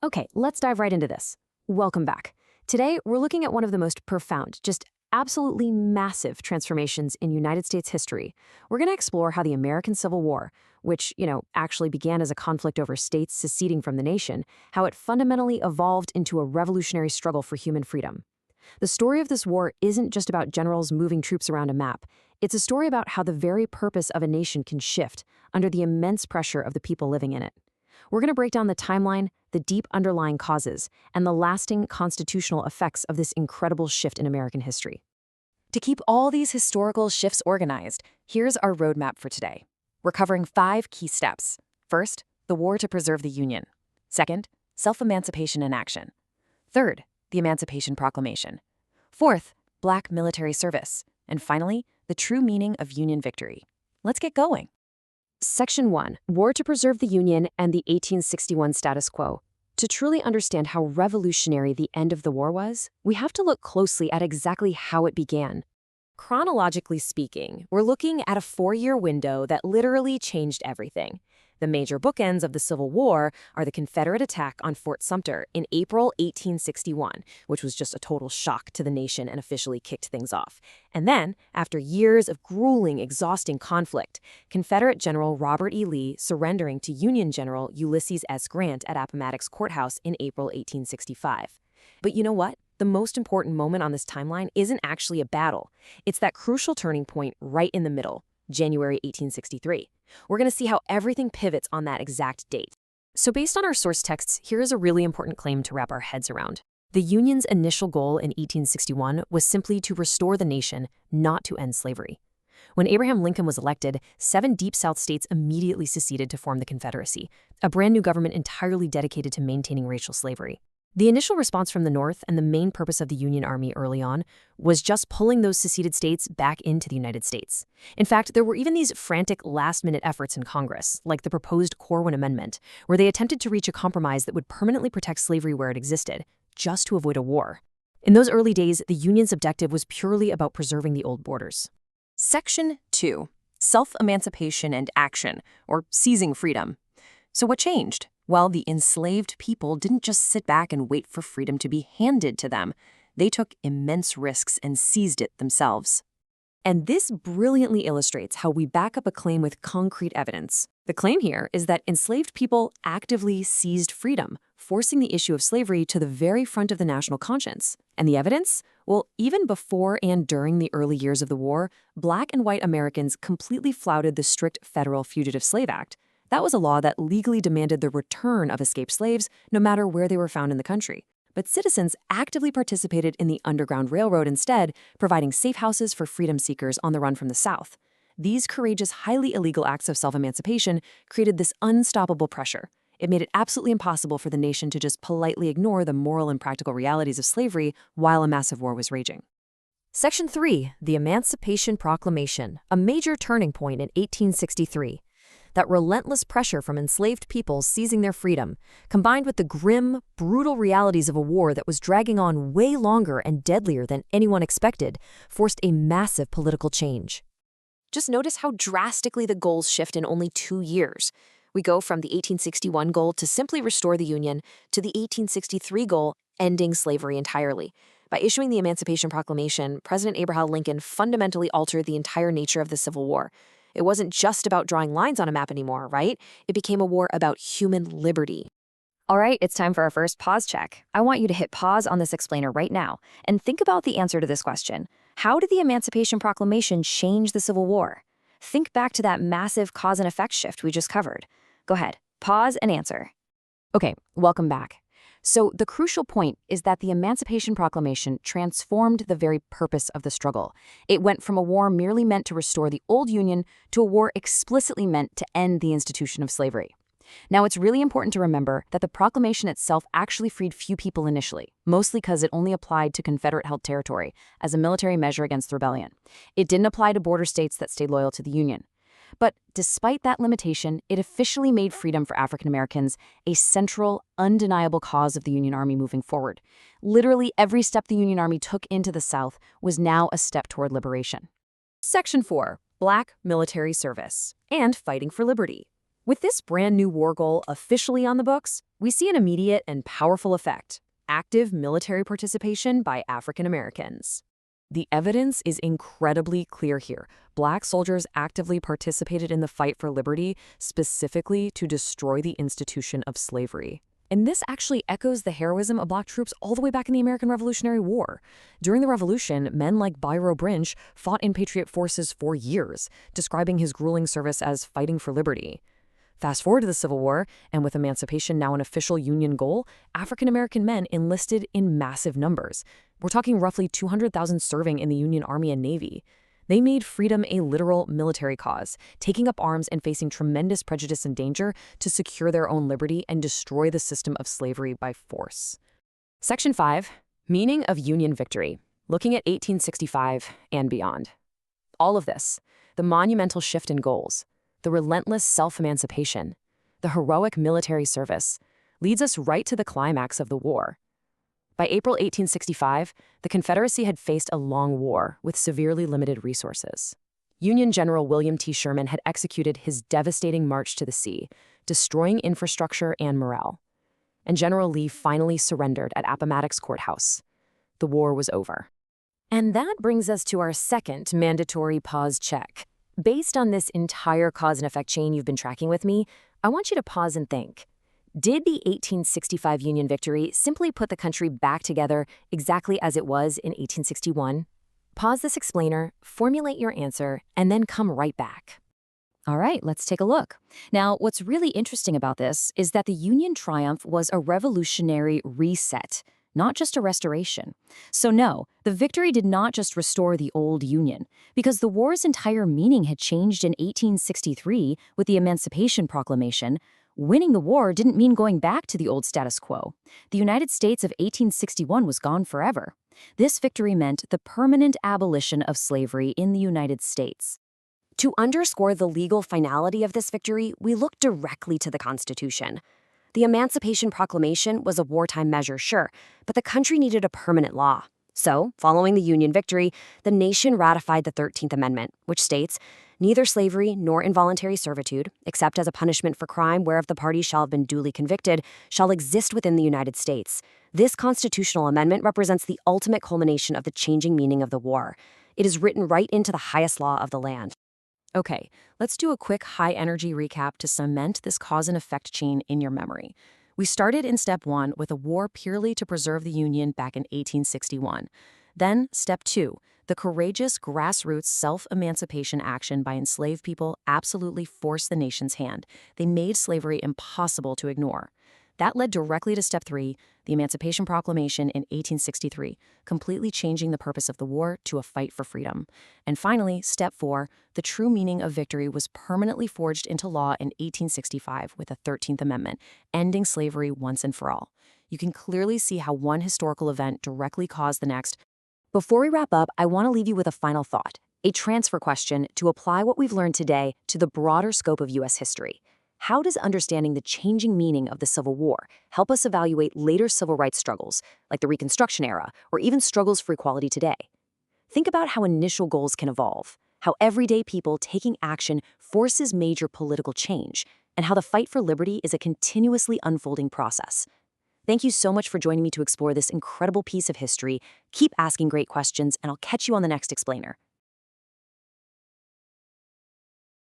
Okay, let's dive right into this. Welcome back. Today, we're looking at one of the most profound, just absolutely massive transformations in United States history. We're going to explore how the American Civil War, which, actually began as a conflict over states seceding from the nation, how it fundamentally evolved into a revolutionary struggle for human freedom. The story of this war isn't just about generals moving troops around a map. It's a story about how the very purpose of a nation can shift under the immense pressure of the people living in it. We're going to break down the timeline, the deep underlying causes, and the lasting constitutional effects of this incredible shift in American history. To keep all these historical shifts organized, here's our roadmap for today. We're covering 5 key steps. First, the war to preserve the Union. Second, self-emancipation in action. Third, the Emancipation Proclamation. Fourth, Black military service. And finally, the true meaning of Union victory. Let's get going. Section 1. War to preserve the Union and the 1861 status quo. To truly understand how revolutionary the end of the war was, we have to look closely at exactly how it began. Chronologically speaking, we're looking at a 4-year window that literally changed everything. The major bookends of the Civil War are the Confederate attack on Fort Sumter in April 1861, which was just a total shock to the nation and officially kicked things off. And then, after years of grueling, exhausting conflict, Confederate General Robert E. Lee surrendering to Union General Ulysses S. Grant at Appomattox Courthouse in April 1865. But you know what? The most important moment on this timeline isn't actually a battle. It's that crucial turning point right in the middle, January 1863. We're going to see how everything pivots on that exact date. So based on our source texts, here is a really important claim to wrap our heads around. The Union's initial goal in 1861 was simply to restore the nation, not to end slavery. When Abraham Lincoln was elected, 7 Deep South states immediately seceded to form the Confederacy, a brand new government entirely dedicated to maintaining racial slavery. The initial response from the North and the main purpose of the Union Army early on was just pulling those seceded states back into the United States. In fact, there were even these frantic last-minute efforts in Congress, like the proposed Corwin Amendment, where they attempted to reach a compromise that would permanently protect slavery where it existed, just to avoid a war. In those early days, the Union's objective was purely about preserving the old borders. Section 2. Self-emancipation and action, or seizing freedom. So what changed? Well, the enslaved people didn't just sit back and wait for freedom to be handed to them. They took immense risks and seized it themselves. And this brilliantly illustrates how we back up a claim with concrete evidence. The claim here is that enslaved people actively seized freedom, forcing the issue of slavery to the very front of the national conscience. And the evidence? Well, even before and during the early years of the war, Black and white Americans completely flouted the strict federal Fugitive Slave Act. That was a law that legally demanded the return of escaped slaves, no matter where they were found in the country. But citizens actively participated in the Underground Railroad instead, providing safe houses for freedom seekers on the run from the South. These courageous, highly illegal acts of self-emancipation created this unstoppable pressure. It made it absolutely impossible for the nation to just politely ignore the moral and practical realities of slavery while a massive war was raging. Section 3. The Emancipation Proclamation, a major turning point in 1863. That relentless pressure from enslaved people seizing their freedom, combined with the grim, brutal realities of a war that was dragging on way longer and deadlier than anyone expected, forced a massive political change. Just notice how drastically the goals shift in only 2 years. We go from the 1861 goal to simply restore the Union to the 1863 goal, ending slavery entirely. By issuing the Emancipation Proclamation, President Abraham Lincoln fundamentally altered the entire nature of the Civil War. It wasn't just about drawing lines on a map anymore, right? It became a war about human liberty. All right, it's time for our first pause check. I want you to hit pause on this explainer right now and think about the answer to this question. How did the Emancipation Proclamation change the Civil War? Think back to that massive cause and effect shift we just covered. Go ahead, pause and answer. Okay, welcome back. So the crucial point is that the Emancipation Proclamation transformed the very purpose of the struggle. It went from a war merely meant to restore the old Union to a war explicitly meant to end the institution of slavery. Now, it's really important to remember that the proclamation itself actually freed few people initially, mostly because it only applied to Confederate-held territory as a military measure against the rebellion. It didn't apply to border states that stayed loyal to the Union. But despite that limitation, it officially made freedom for African Americans a central, undeniable cause of the Union Army moving forward. Literally every step the Union Army took into the South was now a step toward liberation. Section 4. Black military service and fighting for liberty. With this brand new war goal officially on the books, we see an immediate and powerful effect: active military participation by African Americans. The evidence is incredibly clear here. Black soldiers actively participated in the fight for liberty, specifically to destroy the institution of slavery. And this actually echoes the heroism of Black troops all the way back in the American Revolutionary War. During the Revolution, men like Byro Brinch fought in Patriot forces for years, describing his grueling service as fighting for liberty. Fast forward to the Civil War, and with emancipation now an official Union goal, African American men enlisted in massive numbers. We're talking roughly 200,000 serving in the Union Army and Navy. They made freedom a literal military cause, taking up arms and facing tremendous prejudice and danger to secure their own liberty and destroy the system of slavery by force. Section 5. Meaning of Union victory. Looking at 1865 and beyond. All of this, the monumental shift in goals, the relentless self-emancipation, the heroic military service, leads us right to the climax of the war. By April 1865, the Confederacy had faced a long war with severely limited resources. Union General William T. Sherman had executed his devastating march to the sea, destroying infrastructure and morale. And General Lee finally surrendered at Appomattox Courthouse. The war was over. And that brings us to our second mandatory pause check. Based on this entire cause and effect chain you've been tracking with me, I want you to pause and think. Did the 1865 Union victory simply put the country back together exactly as it was in 1861? Pause this explainer, formulate your answer, and then come right back. All right, let's take a look. Now, what's really interesting about this is that the Union triumph was a revolutionary reset, not just a restoration. So no, the victory did not just restore the old Union, because the war's entire meaning had changed in 1863 with the Emancipation Proclamation. Winning the war didn't mean going back to the old status quo. The United States of 1861 was gone forever. This victory meant the permanent abolition of slavery in the United States. To underscore the legal finality of this victory, we look directly to the Constitution. The Emancipation Proclamation was a wartime measure, sure, but the country needed a permanent law. So, following the Union victory, the nation ratified the 13th Amendment, which states, "Neither slavery nor involuntary servitude, except as a punishment for crime whereof the party shall have been duly convicted, shall exist within the United States." This constitutional amendment represents the ultimate culmination of the changing meaning of the war. It is written right into the highest law of the land. Okay, let's do a quick high-energy recap to cement this cause and effect chain in your memory. We started in Step 1 with a war purely to preserve the Union back in 1861. Then, Step 2, the courageous grassroots self-emancipation action by enslaved people absolutely forced the nation's hand. They made slavery impossible to ignore. That led directly to Step 3, the Emancipation Proclamation in 1863, completely changing the purpose of the war to a fight for freedom. And finally, Step 4, the true meaning of victory was permanently forged into law in 1865 with the 13th Amendment, ending slavery once and for all. You can clearly see how one historical event directly caused the next. Before we wrap up, I want to leave you with a final thought, a transfer question to apply what we've learned today to the broader scope of U.S. history. How does understanding the changing meaning of the Civil War help us evaluate later civil rights struggles, like the Reconstruction era, or even struggles for equality today? Think about how initial goals can evolve, how everyday people taking action forces major political change, and how the fight for liberty is a continuously unfolding process. Thank you so much for joining me to explore this incredible piece of history. Keep asking great questions, and I'll catch you on the next explainer.